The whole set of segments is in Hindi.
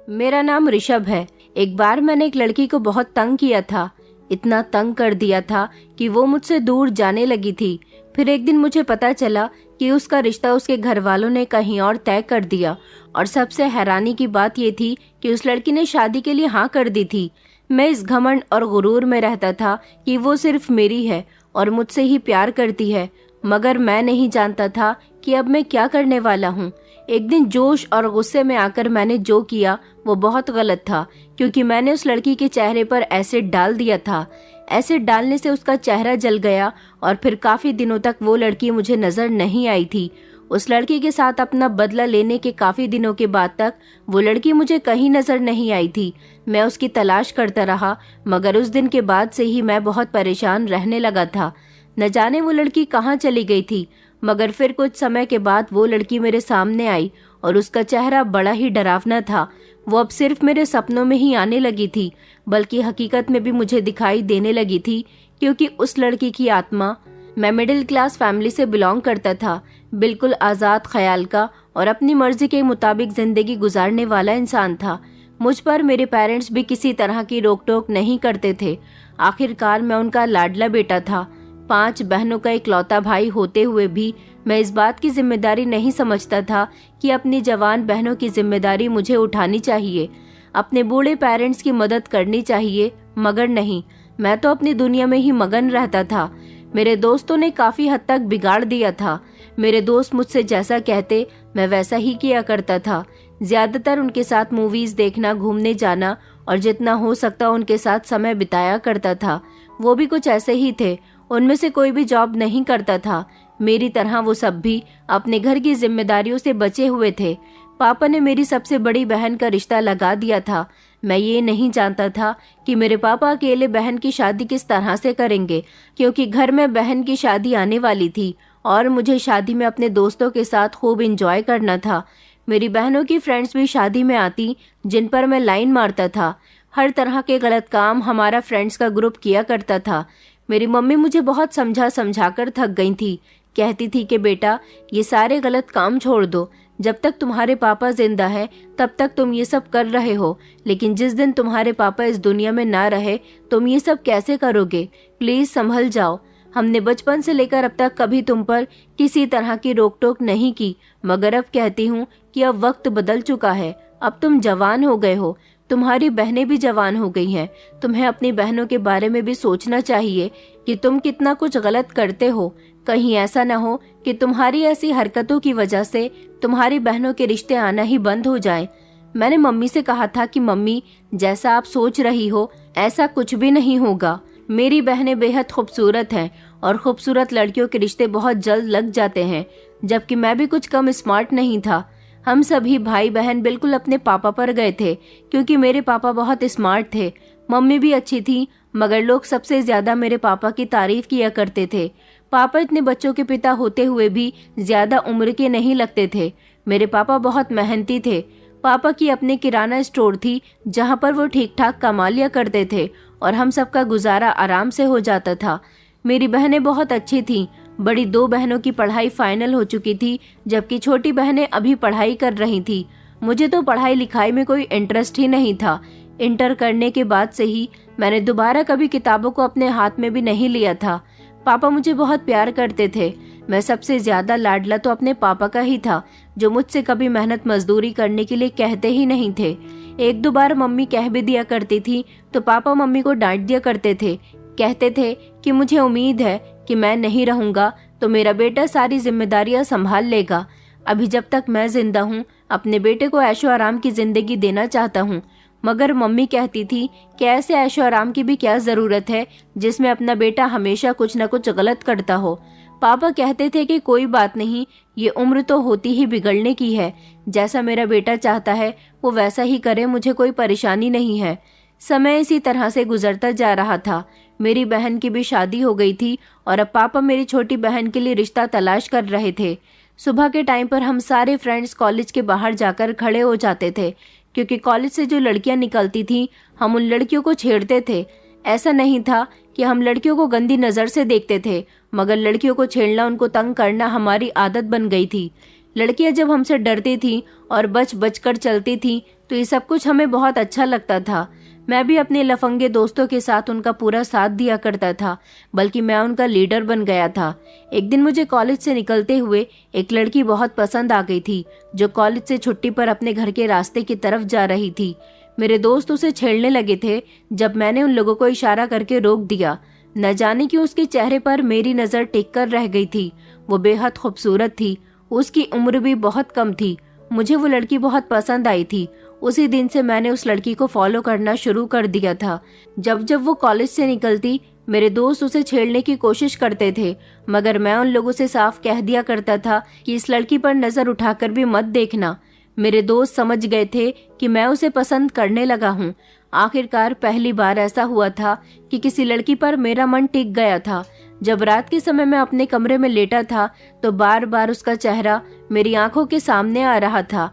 मेरा नाम ऋषभ है। एक बार मैंने एक लड़की को बहुत तंग किया था। इतना तंग कर दिया था कि वो मुझसे दूर जाने लगी थी। फिर एक दिन मुझे पता चला कि उसका रिश्ता उसके घर वालों ने कहीं और तय कर दिया। और सबसे हैरानी की बात ये थी कि उस लड़की ने शादी के लिए हाँ कर दी थी। मैं इस घमंड और गुरूर में रहता था कि वो सिर्फ मेरी है और मुझसे ही प्यार करती है, मगर मैं नहीं जानता था कि अब मैं क्या करने वाला हूँ। एक दिन जोश और गुस्से में आकर मैंने जो किया वो बहुत गलत था, क्योंकि मैंने उस लड़की के चेहरे पर एसिड डाल दिया था। एसिड डालने से उसका चेहरा जल गया और फिर काफी दिनों तक वो लड़की मुझे नजर नहीं आई थी। उस लड़की के साथ अपना बदला लेने के काफी दिनों के बाद तक वो लड़की मुझे कहीं नजर नहीं आई थी। मैं उसकी तलाश करता रहा, मगर उस दिन के बाद से ही मैं बहुत परेशान रहने लगा था। न जाने वो लड़की कहाँ चली गई थी, मगर फिर कुछ समय के बाद वो लड़की मेरे सामने आई और उसका चेहरा बड़ा ही डरावना था। वो अब सिर्फ मेरे सपनों में ही आने लगी थी, बल्कि हकीकत में भी मुझे दिखाई देने लगी थी, क्योंकि उस लड़की की आत्मा। मैं मिडिल क्लास फैमिली से बिलोंग करता था, बिल्कुल आज़ाद ख्याल का और अपनी मर्जी के मुताबिक जिंदगी गुजारने वाला इंसान था। मुझ पर मेरे पेरेंट्स भी किसी तरह की रोक टोक नहीं करते थे। आखिरकार मैं उनका लाडला बेटा था। 5 बहनों का इकलौता भाई होते हुए भी मैं इस बात की जिम्मेदारी नहीं समझता था कि अपनी जवान बहनों की जिम्मेदारी मुझे उठानी चाहिए, अपने बूढ़े पेरेंट्स की मदद करनी चाहिए। मगर नहीं, मैं तो अपनी दुनिया में ही मगन रहता था। मेरे दोस्तों ने काफी हद तक बिगाड़ दिया था। मेरे दोस्त मुझसे जैसा कहते मैं वैसा ही किया करता था। ज्यादातर उनके साथ मूवीज देखना, घूमने जाना और जितना हो सकता उनके साथ समय बिताया करता था। वो भी कुछ ऐसे ही थे। उनमें से कोई भी जॉब नहीं करता था। मेरी तरह वो सब भी अपने घर की जिम्मेदारियों से बचे हुए थे। पापा ने मेरी सबसे बड़ी बहन का रिश्ता लगा दिया था। मैं ये नहीं जानता था कि मेरे पापा अकेले बहन की शादी किस तरह से करेंगे, क्योंकि घर में बहन की शादी आने वाली थी और मुझे शादी में अपने दोस्तों के साथ खूब एंजॉय करना था। मेरी बहनों की फ्रेंड्स भी शादी में आती, जिन पर मैं लाइन मारता था। हर तरह के गलत काम हमारा फ्रेंड्स का ग्रुप किया करता था। मेरी मम्मी मुझे बहुत समझा समझा कर थक गई थी। कहती थी कि बेटा, ये सारे गलत काम छोड़ दो। जब तक तुम्हारे पापा जिंदा है तब तक तुम ये सब कर रहे हो, लेकिन जिस दिन तुम्हारे पापा इस दुनिया में ना रहे तुम ये सब कैसे करोगे? प्लीज संभल जाओ। हमने बचपन से लेकर अब तक कभी तुम पर किसी तरह की रोक टोक नहीं की, मगर अब कहती हूँ कि अब वक्त बदल चुका है। अब तुम जवान हो गए हो, तुम्हारी बहनें भी जवान हो गई हैं। तुम्हें अपनी बहनों के बारे में भी सोचना चाहिए कि तुम कितना कुछ गलत करते हो। कहीं ऐसा न हो कि तुम्हारी ऐसी हरकतों की वजह से तुम्हारी बहनों के रिश्ते आना ही बंद हो जाएं। मैंने मम्मी से कहा था कि मम्मी, जैसा आप सोच रही हो ऐसा कुछ भी नहीं होगा। मेरी बहनें बेहद खूबसूरत हैं और खूबसूरत लड़कियों के रिश्ते बहुत जल्द लग जाते हैं, जबकि मैं भी कुछ कम स्मार्ट नहीं था। हम सभी भाई बहन बिल्कुल अपने पापा पर गए थे, क्योंकि मेरे पापा बहुत स्मार्ट थे। मम्मी भी अच्छी थी, मगर लोग सबसे ज्यादा मेरे पापा की तारीफ किया करते थे। पापा इतने बच्चों के पिता होते हुए भी ज्यादा उम्र के नहीं लगते थे। मेरे पापा बहुत मेहनती थे। पापा की अपनी किराना स्टोर थी, जहां पर वो ठीक ठाक कमा लिया करते थे और हम सबका गुजारा आराम से हो जाता था। मेरी बहनें बहुत अच्छी थीं। बड़ी 2 बहनों की पढ़ाई फाइनल हो चुकी थी, जबकि छोटी बहनें अभी पढ़ाई कर रही थी। मुझे तो पढ़ाई लिखाई में कोई इंटरेस्ट ही नहीं था। इंटर करने के बाद से ही मैंने दोबारा कभी किताबों को अपने हाथ में भी नहीं लिया था। पापा मुझे बहुत प्यार करते थे। मैं सबसे ज्यादा लाडला तो अपने पापा का ही था, जो मुझसे कभी मेहनत मजदूरी करने के लिए कहते ही नहीं थे। 1-2 बार मम्मी कह भी दिया करती थी तो पापा मम्मी को डांट दिया करते थे। कहते थे कि मुझे उम्मीद है कि मैं नहीं रहूंगा तो मेरा बेटा सारी जिम्मेदारियां संभाल लेगा। अभी जब तक मैं जिंदा हूँ अपने बेटे को ऐशो आराम की जिंदगी देना चाहता हूँ, मगर मम्मी कहती थी कि ऐसे ऐशो आराम की भी क्या जरूरत है जिसमें अपना बेटा हमेशा कुछ न कुछ गलत करता हो। पापा कहते थे कि कोई बात नहीं, ये उम्र तो होती ही बिगड़ने की है। जैसा मेरा बेटा चाहता है वो वैसा ही करे, मुझे कोई परेशानी नहीं है। समय इसी तरह से गुजरता जा रहा था। मेरी बहन की भी शादी हो गई थी और अब पापा मेरी छोटी बहन के लिए रिश्ता तलाश कर रहे थे। सुबह के टाइम पर हम सारे फ्रेंड्स कॉलेज के बाहर जाकर खड़े हो जाते थे, क्योंकि कॉलेज से जो लड़कियां निकलती थीं हम उन लड़कियों को छेड़ते थे। ऐसा नहीं था कि हम लड़कियों को गंदी नजर से देखते थे, मगर लड़कियों को छेड़ना, उनको तंग करना हमारी आदत बन गई थी। लड़कियां जब हमसे डरती थीं और बच बच कर चलती थीं तो ये सब कुछ हमें बहुत अच्छा लगता था। मैं भी अपने लफंगे दोस्तों के साथ उनका पूरा साथ दिया करता था, बल्कि मैं उनका लीडर बन गया था। एक दिन मुझे कॉलेज से निकलते हुए एक लड़की बहुत पसंद आ गई थी, जो कॉलेज से छुट्टी पर अपने घर के रास्ते की तरफ जा रही थी। मेरे दोस्त उसे छेड़ने लगे थे जब मैंने उन लोगों को इशारा करके रोक दिया। न जाने क्यों उसके चेहरे पर मेरी नजर टिक कर रह गई थी। वो बेहद खूबसूरत थी, उसकी उम्र भी बहुत कम थी। मुझे वो लड़की बहुत पसंद आई थी। उसी दिन से मैंने उस लड़की को फॉलो करना शुरू कर दिया था। जब जब वो कॉलेज से निकलती, मेरे दोस्त उसे छेड़ने की कोशिश करते थे, मगर मैं उन लोगों से साफ कह दिया करता था कि इस लड़की पर नजर उठाकर भी मत देखना। मेरे दोस्त समझ गए थे कि मैं उसे पसंद करने लगा हूँ। आखिरकार पहली बार ऐसा हुआ था कि किसी लड़की पर मेरा मन टिक गया था। जब रात के समय मैं अपने कमरे में लेटा था तो बार बार उसका चेहरा मेरी आंखों के सामने आ रहा था।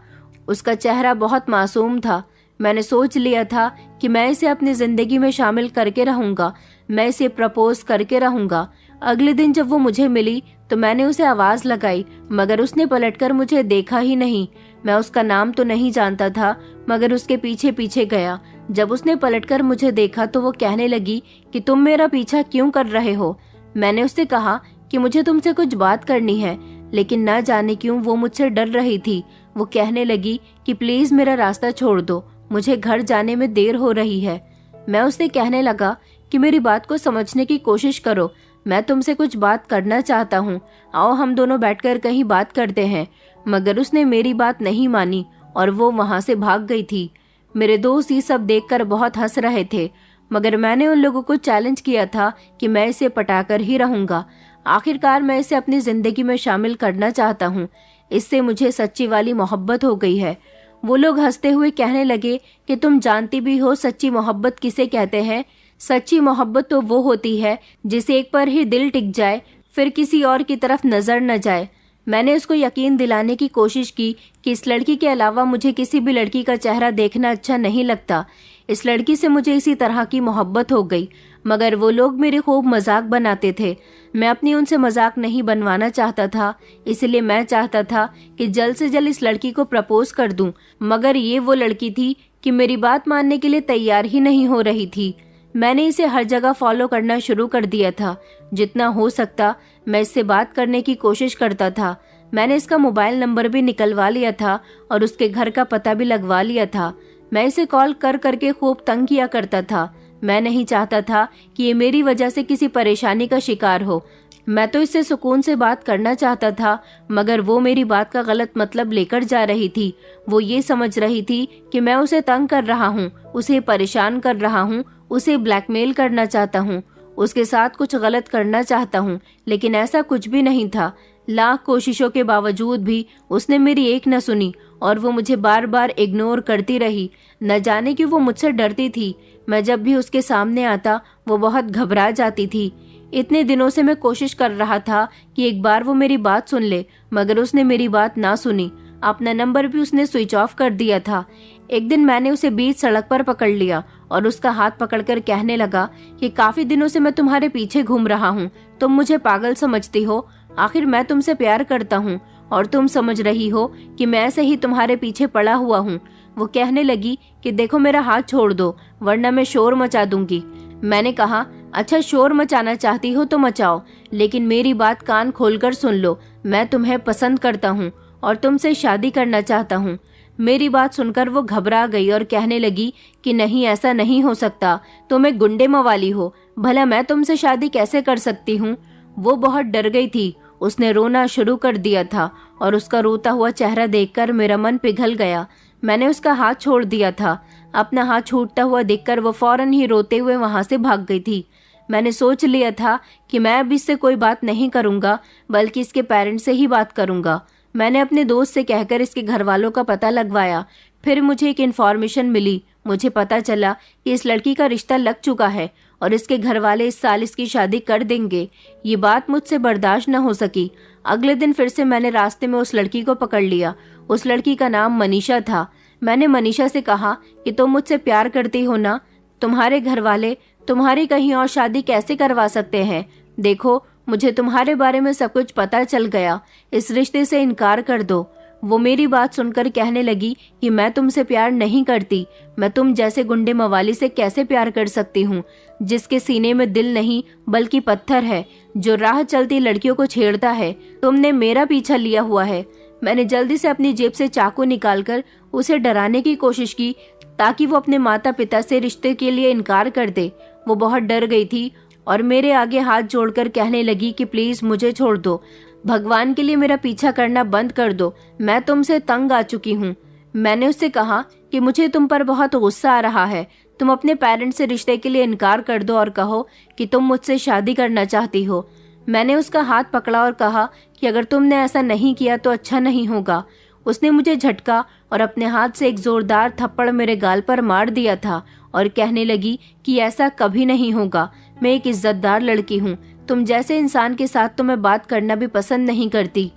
उसका चेहरा बहुत मासूम था। मैंने सोच लिया था कि मैं इसे अपनी जिंदगी में शामिल करके रहूंगा, मैं इसे प्रपोज करके रहूंगा। अगले दिन जब वो मुझे मिली तो मैंने उसे आवाज लगाई, मगर उसने पलटकर मुझे देखा ही नहीं। मैं उसका नाम तो नहीं जानता था, मगर उसके पीछे पीछे गया। जब उसने पलटकर मुझे देखा तो वो कहने लगी कि तुम मेरा पीछा क्यों कर रहे हो। मैंने उससे कहा कि मुझे तुमसे कुछ बात करनी है, लेकिन न जाने क्यों वो मुझसे डर रही थी। वो कहने लगी कि प्लीज मेरा रास्ता छोड़ दो, मुझे घर जाने में देर हो रही है। मैं उससे कहने लगा कि मेरी बात को समझने की कोशिश करो, मैं तुमसे कुछ बात करना चाहता हूँ, आओ हम दोनों बैठकर कहीं बात करते हैं। मगर उसने मेरी बात नहीं मानी और वो वहां से भाग गई थी। मेरे दोस्त ये सब देखकर बहुत हंस रहे थे, मगर मैंने उन लोगों को चैलेंज किया था कि मैं इसे पटाकर ही रहूंगा। आखिरकार मैं इसे अपनी जिंदगी में शामिल करना चाहता हूँ, इससे मुझे सच्ची वाली मोहब्बत हो गई है। वो लोग हंसते हुए कहने लगे कि तुम जानती भी हो सच्ची मोहब्बत किसे कहते हैं। सच्ची मोहब्बत तो वो होती है जिसे एक पर ही दिल टिक जाए, फिर किसी और की तरफ नजर न जाए। मैंने उसको यकीन दिलाने की कोशिश की कि इस लड़की के अलावा मुझे किसी भी लड़की का चेहरा देखना अच्छा नहीं लगता। इस लड़की से मुझे इसी तरह की मोहब्बत हो गई, मगर वो लोग मेरे खूब मजाक बनाते थे। मैं अपनी उनसे मजाक नहीं बनवाना चाहता था, इसलिए मैं चाहता था कि जल्द से जल्द इस लड़की को प्रपोज कर दूं, मगर ये वो लड़की थी कि मेरी बात मानने के लिए तैयार ही नहीं हो रही थी। मैंने इसे हर जगह फॉलो करना शुरू कर दिया था। जितना हो सकता मैं इससे बात करने की कोशिश करता था। मैंने इसका मोबाइल नंबर भी निकलवा लिया था और उसके घर का पता भी लगवा लिया था। मैं इसे कॉल कर करके खूब तंग किया करता था। मैं नहीं चाहता था कि ये मेरी वजह से किसी परेशानी का शिकार हो। मैं तो इससे सुकून से बात करना चाहता था, मगर वो मेरी बात का गलत मतलब लेकर जा रही थी। वो ये समझ रही थी कि मैं उसे तंग कर रहा हूँ, उसे परेशान कर रहा हूँ, उसे ब्लैकमेल करना चाहता हूँ, उसके साथ कुछ गलत करना चाहता हूँ, लेकिन ऐसा कुछ भी नहीं था। लाख कोशिशों के बावजूद भी उसने मेरी एक न सुनी और वो मुझे बार बार इग्नोर करती रही। न जाने क्यों वो मुझसे डरती थी। मैं जब भी उसके सामने आता वो बहुत घबरा जाती थी। इतने दिनों से मैं कोशिश कर रहा था कि एक बार वो मेरी बात सुन ले, मगर उसने मेरी बात ना सुनी। अपना नंबर भी उसने स्विच ऑफ कर दिया था। एक दिन मैंने उसे बीच सड़क पर पकड़ लिया और उसका हाथ पकड़कर कहने लगा कि काफी दिनों से मैं तुम्हारे पीछे घूम रहा हूँ, तुम मुझे पागल समझती हो। आखिर मैं तुमसे प्यार करता हूँ और तुम समझ रही हो कि मैं ऐसे ही तुम्हारे पीछे पड़ा हुआ हूँ। वो कहने लगी कि देखो मेरा हाथ छोड़ दो, वरना मैं शोर मचा दूंगी। मैंने कहा अच्छा शोर मचाना चाहती हो तो मचाओ, लेकिन मेरी बात कान खोलकर सुन लो। मैं तुम्हें पसंद करता हूँ और तुमसे शादी करना चाहता हूँ। मेरी बात सुनकर वो घबरा गई और कहने लगी कि नहीं, ऐसा नहीं हो सकता, तुम एक गुंडे मवाली हो, भला मैं तुमसे शादी कैसे कर सकती हूँ। वो बहुत डर गई थी। उसने रोना शुरू कर दिया था और उसका रोता हुआ चेहरा देखकर मेरा मन पिघल गया। मैंने उसका हाथ छोड़ दिया था। अपना हाथ छूटता हुआ देखकर वो फौरन ही रोते हुए वहां से भाग गई थी। मैंने सोच लिया था कि मैं अब इससे कोई बात नहीं करूंगा, बल्कि इसके पेरेंट्स से ही बात करूंगा। मैंने अपने दोस्त से कहकर इसके घर वालों का पता लगवाया। फिर मुझे एक इन्फॉर्मेशन मिली। मुझे पता चला कि इस लड़की का रिश्ता लग चुका है और इसके घर वाले इस साल इसकी शादी कर देंगे। ये बात मुझसे बर्दाश्त न हो सकी। अगले दिन फिर से मैंने रास्ते में उस लड़की को पकड़ लिया। उस लड़की का नाम मनीषा था। मैंने मनीषा से कहा कि तुम मुझसे प्यार करती हो ना, तुम्हारे घर वाले तुम्हारी कहीं और शादी कैसे करवा सकते हैं। देखो मुझे तुम्हारे बारे में सब कुछ पता चल गया, इस रिश्ते से इनकार कर दो। वो मेरी बात सुनकर कहने लगी कि मैं तुमसे प्यार नहीं करती। मैं तुम जैसे गुंडे मवाली से कैसे प्यार कर सकती हूँ, जिसके सीने में दिल नहीं बल्कि पत्थर है, जो राह चलती लड़कियों को छेड़ता है। तुमने मेरा पीछा लिया हुआ है। मैंने जल्दी से अपनी जेब से चाकू निकालकर उसे डराने की कोशिश की ताकि वो अपने माता पिता से रिश्ते के लिए इनकार कर दे। वो बहुत डर गई थी और मेरे आगे हाथ जोड़कर कहने लगी कि प्लीज मुझे छोड़ दो, भगवान के लिए मेरा पीछा करना बंद कर दो, मैं तुमसे तंग आ चुकी हूँ। मैंने उससे कहा कि मुझे तुम पर बहुत गुस्सा आ रहा है। तुम अपने पेरेंट्स से रिश्ते के लिए इनकार कर दो और कहो कि तुम मुझसे शादी करना चाहती हो। मैंने उसका हाथ पकड़ा और कहा कि अगर तुमने ऐसा नहीं किया तो अच्छा नहीं होगा। उसने मुझे झटका और अपने हाथ से एक जोरदार थप्पड़ मेरे गाल पर मार दिया था और कहने लगी कि ऐसा कभी नहीं होगा। मैं एक इज्जतदार लड़की हूँ, तुम जैसे इंसान के साथ तो मैं बात करना भी पसंद नहीं करती।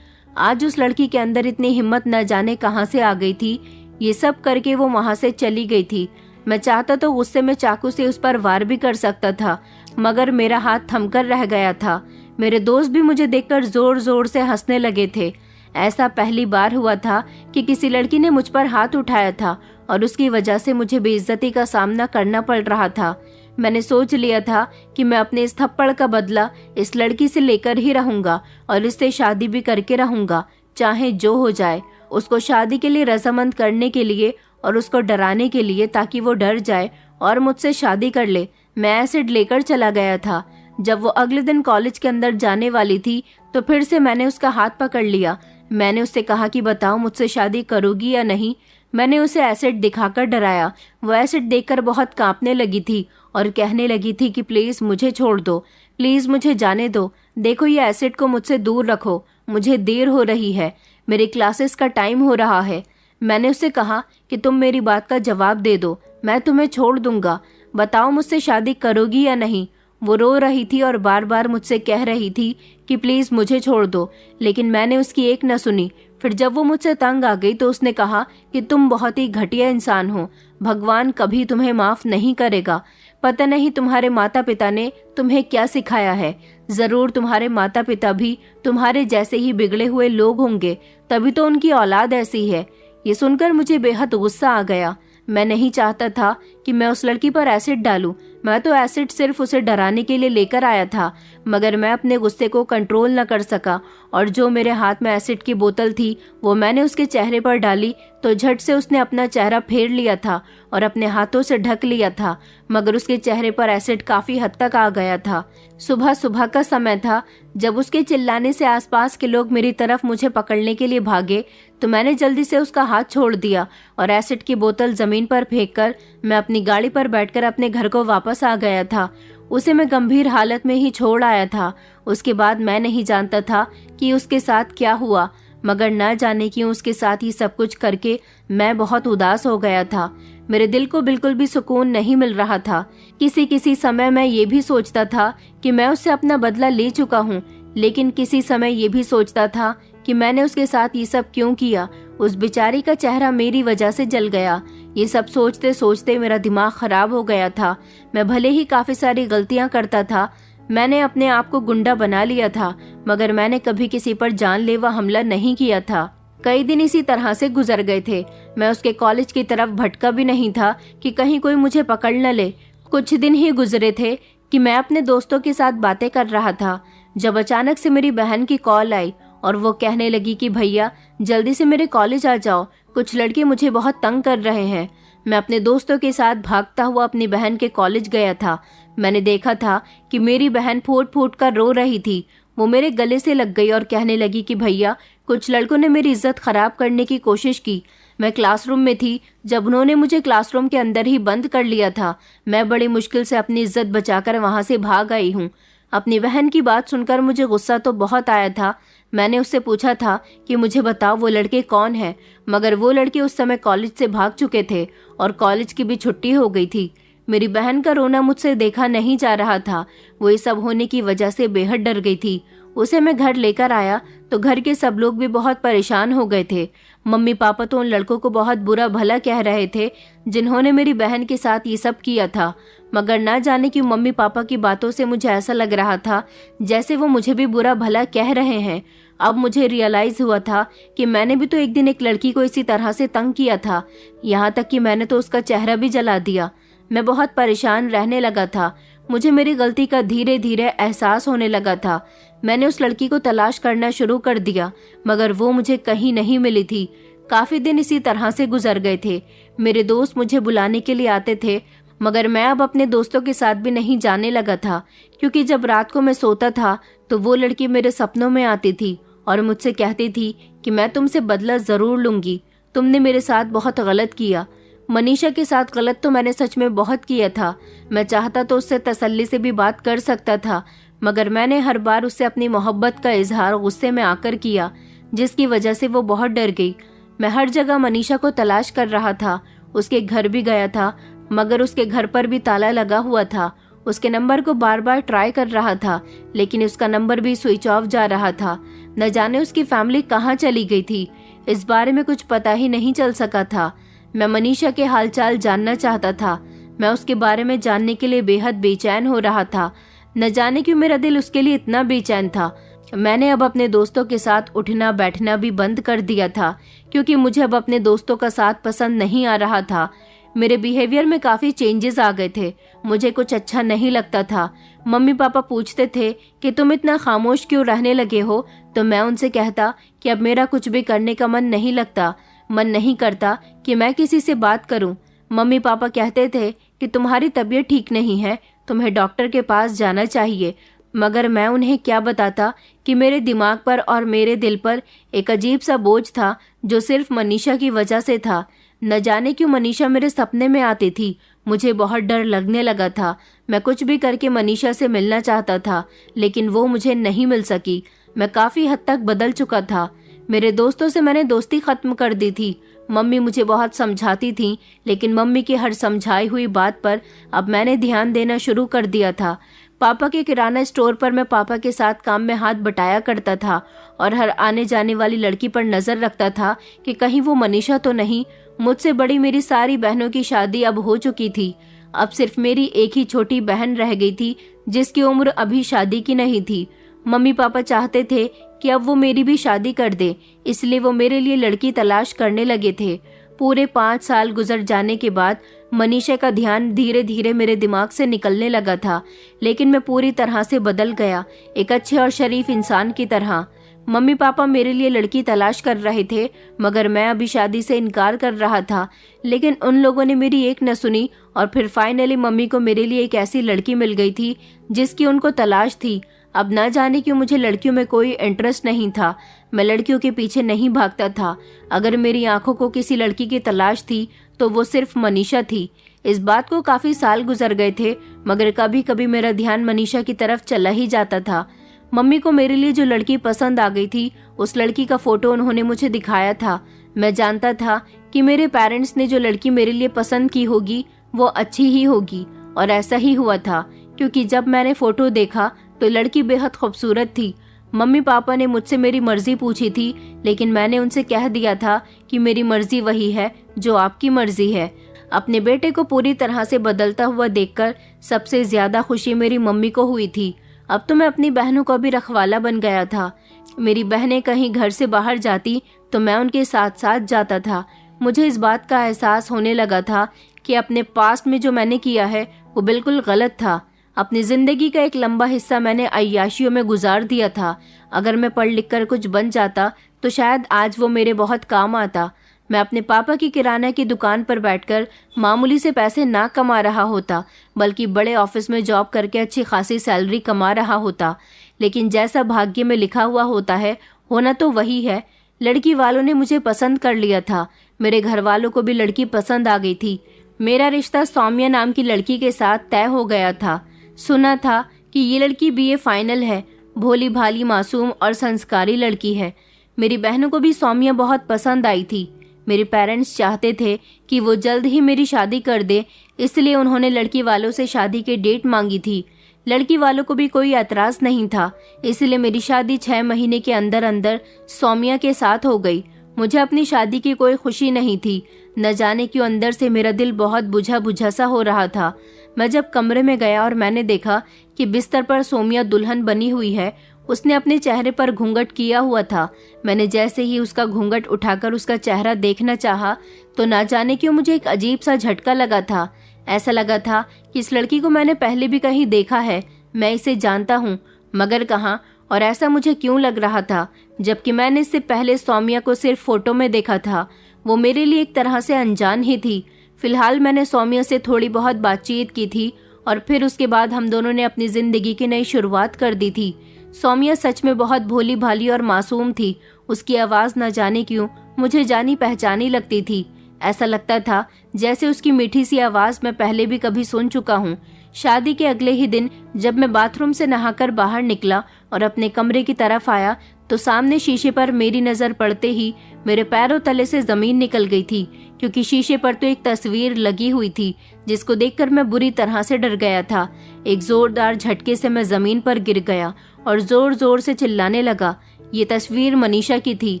आज उस लड़की के अंदर इतनी हिम्मत न जाने कहां से आ गई थी। ये सब करके वो वहां से चली गई थी। मैं चाहता तो गुस्से में चाकू से उस पर वार भी कर सकता था, मगर मेरा हाथ थमकर रह गया था। मेरे दोस्त भी मुझे देखकर जोर जोर से हंसने लगे थे। ऐसा पहली बार हुआ था कि किसी लड़की ने मुझ पर हाथ उठाया था और उसकी वजह से मुझे बेइज्जती का सामना करना पड़ रहा था। मैंने सोच लिया था कि मैं अपने इस थप्पड़ का बदला इस लड़की से लेकर ही रहूंगा और इससे शादी भी करके रहूंगा, चाहे जो हो जाए। उसको शादी के लिए रजामंद करने के लिए और उसको डराने के लिए, ताकि वो डर जाए और मुझसे शादी कर ले। मैं एसिड लेकर चला गया था। जब वो अगले दिन कॉलेज के अंदर जाने वाली थी तो फिर से मैंने उसका हाथ पकड़ लिया। मैंने उससे कहा कि बताओ मुझसे शादी करोगी या नहीं। मैंने उसे एसिड दिखाकर डराया। वो एसिड देखकर बहुत कांपने लगी थी और कहने लगी थी कि प्लीज मुझे छोड़ दो, प्लीज मुझे जाने दो। देखो ये एसिड को मुझसे दूर रखो, मुझे देर हो रही है, मेरी क्लासेस का टाइम हो रहा है। मैंने उससे कहा कि तुम मेरी बात का जवाब दे दो, मैं तुम्हें छोड़ दूंगा, बताओ मुझसे शादी करोगी या नहीं। वो रो रही थी और बार बार मुझसे कह रही थी कि प्लीज मुझे छोड़ दो, लेकिन मैंने उसकी एक न सुनी। फिर जब वो मुझसे तंग आ गई तो उसने कहा कि तुम बहुत ही घटिया इंसान हो, भगवान कभी तुम्हें माफ नहीं करेगा। पता नहीं तुम्हारे माता पिता ने तुम्हें क्या सिखाया है, जरूर तुम्हारे माता पिता भी तुम्हारे जैसे ही बिगड़े हुए लोग होंगे, तभी तो उनकी औलाद ऐसी है। ये सुनकर मुझे बेहद गुस्सा आ गया। मैं नहीं चाहता था कि मैं उस लड़की पर एसिड डालूं। मैं तो एसिड सिर्फ उसे डराने के लिए लेकर आया था, मगर मैं अपने गुस्से को कंट्रोल न कर सका और जो मेरे हाथ में एसिड की बोतल थी वो मैंने उसके चेहरे पर डाली तो झट से उसने अपना चेहरा फेर लिया था और अपने हाथों से ढक लिया था, मगर उसके चेहरे पर एसिड काफी हद तक आ गया था। सुबह सुबह का समय था। जब उसके चिल्लाने से आसपास के लोग मेरी तरफ मुझे पकड़ने के लिए भागे तो मैंने जल्दी से उसका हाथ छोड़ दिया और एसिड की बोतल जमीन पर फेंककर मैं अपनी गाड़ी पर बैठकर अपने घर को वापस आ गया था। उसे मैं गंभीर हालत में ही छोड़ आया था। उसके बाद मैं नहीं जानता था कि उसके साथ क्या हुआ, मगर न जाने क्यों उसके साथ ही सब कुछ करके मैं बहुत उदास हो गया था। मेरे दिल को बिल्कुल भी सुकून नहीं मिल रहा था। किसी किसी समय मैं ये भी सोचता था कि मैं उससे अपना बदला ले चुका हूँ, लेकिन किसी समय ये भी सोचता था कि मैंने उसके साथ ये सब क्यों किया। उस बेचारी का चेहरा मेरी वजह से जल गया। ये सब सोचते सोचते मेरा दिमाग खराब हो गया था। मैं भले ही काफी सारी गलतियां करता था, मैंने अपने आप को गुंडा बना लिया था, मगर मैंने कभी किसी पर जानलेवा हमला नहीं किया था। कई दिन इसी तरह से गुजर गए थे। मैं उसके कॉलेज की तरफ भटका भी नहीं था कि कहीं कोई मुझे पकड़ न ले। कुछ दिन ही गुजरे थे कि मैं अपने दोस्तों के साथ बातें कर रहा था, जब अचानक से मेरी बहन की कॉल आई और वो कहने लगी कि भैया जल्दी से मेरे कॉलेज आ जाओ, कुछ लड़के मुझे बहुत तंग कर रहे हैं। मैं अपने दोस्तों के साथ भागता हुआ अपनी बहन के कॉलेज गया था। मैंने देखा था कि मेरी बहन फूट फूट कर रो रही थी। वो मेरे गले से लग गई और कहने लगी कि भैया कुछ लड़कों ने मेरी इज्जत खराब करने की कोशिश की। मैं क्लासरूम में थी जब उन्होंने मुझे क्लासरूम के अंदर ही बंद कर लिया था। मैं बड़ी मुश्किल से अपनी इज्जत बचाकर वहां से भाग आई हूँ। अपनी बहन की बात सुनकर मुझे गुस्सा तो बहुत आया था। मैंने उससे पूछा था कि मुझे बताओ वो लड़के कौन है, मगर वो लड़के उस समय कॉलेज से भाग चुके थे और कॉलेज की भी छुट्टी हो गई थी। मेरी बहन का रोना मुझसे देखा नहीं जा रहा था। वो ये सब होने की वजह से बेहद डर गई थी। उसे मैं घर लेकर आया तो घर के सब लोग भी बहुत परेशान हो गए थे। मम्मी पापा तो उन लड़कों को बहुत बुरा भला कह रहे थे जिन्होंने मेरी बहन के साथ ये सब किया था, मगर ना जाने क्यों मम्मी पापा की बातों से मुझे ऐसा लग रहा था जैसे वो मुझे भी बुरा भला कह रहे हैं। अब मुझे रियलाइज हुआ था कि मैंने भी तो एक दिन एक लड़की को इसी तरह से तंग किया था, यहाँ तक कि मैंने तो उसका चेहरा भी जला दिया। मैं बहुत परेशान रहने लगा था। मुझे मेरी गलती का धीरे धीरे एहसास होने लगा था। मैंने उस लड़की को तलाश करना शुरू कर दिया, मगर वो मुझे कहीं नहीं मिली थी। काफी दिन इसी तरह से गुजर गए थे। मेरे दोस्त मुझे बुलाने के लिए आते थे, मगर मैं अब अपने दोस्तों के साथ भी नहीं जाने लगा था, क्योंकि जब रात को मैं सोता था तो वो लड़की मेरे सपनों में आती थी और मुझसे कहती थी कि मैं तुमसे बदला जरूर लूंगी, तुमने मेरे साथ बहुत गलत किया। मनीषा के साथ गलत तो मैंने सच में बहुत किया था। मैं चाहता तो उससे तसल्ली से भी बात कर सकता था, मगर मैंने हर बार उससे अपनी मोहब्बत का इजहार गुस्से में आकर किया, जिसकी वजह से वो बहुत डर गई। मैं हर जगह मनीषा को तलाश कर रहा था। उसके घर भी गया था, मगर उसके घर पर भी ताला लगा हुआ था। उसके नंबर को बार बार ट्राई कर रहा था, लेकिन उसका नंबर भी स्विच ऑफ जा रहा था। न जाने उसकी फैमिली कहाँ चली गई थी, इस बारे में कुछ पता ही नहीं चल सका था। मैं मनीषा के हालचाल जानना चाहता था। मैं उसके बारे में जानने के लिए बेहद बेचैन हो रहा था। न जाने क्यों मेरा दिल उसके लिए इतना बेचैन था। मैंने अब अपने दोस्तों के साथ उठना बैठना भी बंद कर दिया था, क्योंकि मुझे अब अपने दोस्तों का साथ पसंद नहीं आ रहा था। मेरे बिहेवियर में काफी चेंजेस आ गए थे। मुझे कुछ अच्छा नहीं लगता था। मम्मी पापा पूछते थे कि तुम इतना खामोश क्यों रहने लगे हो, तो मैं उनसे कहता कि अब मेरा कुछ भी करने का मन नहीं लगता, मन नहीं करता कि मैं किसी से बात करूं। मम्मी पापा कहते थे कि तुम्हारी तबीयत ठीक नहीं है, तुम्हें डॉक्टर के पास जाना चाहिए, मगर मैं उन्हें क्या बताता कि मेरे दिमाग पर और मेरे दिल पर एक अजीब सा बोझ था, जो सिर्फ मनीषा की वजह से था। न जाने क्यों मनीषा मेरे सपने में आती थी। मुझे बहुत डर लगने लगा था। मैं कुछ भी करके मनीषा से मिलना चाहता था, लेकिन वो मुझे नहीं मिल सकी। मैं काफी हद तक बदल चुका था। मेरे दोस्तों से मैंने दोस्ती खत्म कर दी थी। मम्मी मुझे बहुत समझाती थी, लेकिन मम्मी की हर समझाई हुई बात पर अब मैंने ध्यान देना शुरू कर दिया था। पापा के किराना स्टोर पर मैं पापा के साथ काम में हाथ बटाया करता था और हर आने जाने वाली लड़की पर नजर रखता था कि कहीं वो मनीषा तो नहीं। मुझसे बड़ी मेरी सारी बहनों की शादी अब हो चुकी थी। अब सिर्फ मेरी एक ही छोटी बहन रह गई थी, जिसकी उम्र अभी शादी की नहीं थी। मम्मी पापा चाहते थे कि अब वो मेरी भी शादी कर दे, इसलिए वो मेरे लिए लड़की तलाश करने लगे थे। पूरे 5 साल गुजर जाने के बाद मनीषा का ध्यान धीरे धीरे मेरे दिमाग से निकलने लगा था, लेकिन मैं पूरी तरह से बदल गया, एक अच्छे और शरीफ इंसान की तरह। मम्मी पापा मेरे लिए लड़की तलाश कर रहे थे, मगर मैं अभी शादी से इनकार कर रहा था। लेकिन उन लोगों ने मेरी एक न सुनी और फिर फाइनली मम्मी को मेरे लिए एक ऐसी लड़की मिल गई थी जिसकी उनको तलाश थी। अब ना जाने क्यों मुझे लड़कियों में कोई इंटरेस्ट नहीं था। मैं लड़कियों के पीछे नहीं भागता था। अगर मेरी आंखों को किसी लड़की की तलाश थी तो वो सिर्फ मनीषा थी। इस बात को काफी साल गुजर गए थे, मगर कभी कभी मेरा ध्यान मनीषा की तरफ चला ही जाता था। मम्मी को मेरे लिए जो लड़की पसंद आ गई थी, उस लड़की का फोटो उन्होंने मुझे दिखाया था। मैं जानता था कि मेरे पेरेंट्स ने जो लड़की मेरे लिए पसंद की होगी वो अच्छी ही होगी, और ऐसा ही हुआ था, क्योंकि जब मैंने फोटो देखा तो लड़की बेहद खूबसूरत थी। मम्मी पापा ने मुझसे मेरी मर्जी पूछी थी, लेकिन मैंने उनसे कह दिया था कि मेरी मर्जी वही है जो आपकी मर्जी है। अपने बेटे को पूरी तरह से बदलता हुआ देखकर सबसे ज्यादा खुशी मेरी मम्मी को हुई थी। अब तो मैं अपनी बहनों का भी रखवाला बन गया था। मेरी बहनें कहीं घर से बाहर जाती तो मैं उनके साथ साथ जाता था। मुझे इस बात का एहसास होने लगा था कि अपने पास्ट में जो मैंने किया है वो बिल्कुल गलत था। अपनी जिंदगी का एक लंबा हिस्सा मैंने अय्याशियों में गुजार दिया था। अगर मैं पढ़ लिख कर कुछ बन जाता तो शायद आज वो मेरे बहुत काम आता। मैं अपने पापा की किराना की दुकान पर बैठकर मामूली से पैसे ना कमा रहा होता, बल्कि बड़े ऑफिस में जॉब करके अच्छी खासी सैलरी कमा रहा होता। लेकिन जैसा भाग्य में लिखा हुआ होता है, होना तो वही है। लड़की वालों ने मुझे पसंद कर लिया था। मेरे घर वालों को भी लड़की पसंद आ गई थी। मेरा रिश्ता सौम्या नाम की लड़की के साथ तय हो गया था। सुना था कि ये लड़की बीए फाइनल है, भोली भाली मासूम और संस्कारी लड़की है। मेरी बहनों को भी सौम्या बहुत पसंद आई थी। मेरे पेरेंट्स चाहते थे कि वो जल्द ही मेरी शादी कर दे, इसलिए उन्होंने लड़की वालों से शादी की डेट मांगी थी। लड़की वालों को भी कोई एतराज नहीं था, इसलिए मेरी शादी 6 महीने के अंदर अंदर सौम्या के साथ हो गई। मुझे अपनी शादी की कोई खुशी नहीं थी। न जाने क्यों अंदर से मेरा दिल बहुत बुझा बुझा सा हो रहा था। मैं जब कमरे में गया और मैंने देखा कि बिस्तर पर सौम्या दुल्हन बनी हुई है, उसने अपने चेहरे पर घूंघट किया हुआ था। मैंने जैसे ही उसका घूंघट उठाकर उसका चेहरा देखना चाहा तो ना जाने क्यों मुझे एक अजीब सा झटका लगा था। ऐसा लगा था कि इस लड़की को मैंने पहले भी कहीं देखा है, मैं इसे जानता हूँ, मगर कहाँ और ऐसा मुझे क्यों लग रहा था, जबकि मैंने इससे पहले सौम्या को सिर्फ फोटो में देखा था। वो मेरे लिए एक तरह से अनजान ही थी। फिलहाल मैंने सौम्या से थोड़ी बहुत बातचीत की थी और फिर उसके बाद हम दोनों ने अपनी जिंदगी की नई शुरुआत कर दी थी। सौम्या सच में बहुत भोली भाली और मासूम थी। उसकी आवाज न जाने क्यों मुझे जानी पहचानी लगती थी। ऐसा लगता था जैसे उसकी मीठी सी आवाज मैं पहले भी कभी सुन चुका हूँ। शादी के अगले ही दिन जब मैं बाथरूम से नहाकर बाहर निकला और अपने कमरे की तरफ आया तो सामने शीशे पर मेरी नजर पड़ते ही मेरे पैरों तले से जमीन निकल गई थी, क्योंकि शीशे पर तो एक तस्वीर लगी हुई थी जिसको देखकर मैं बुरी तरह से डर गया था। एक जोरदार झटके से मैं जमीन पर गिर गया और जोर जोर से चिल्लाने लगा। ये तस्वीर मनीषा की थी।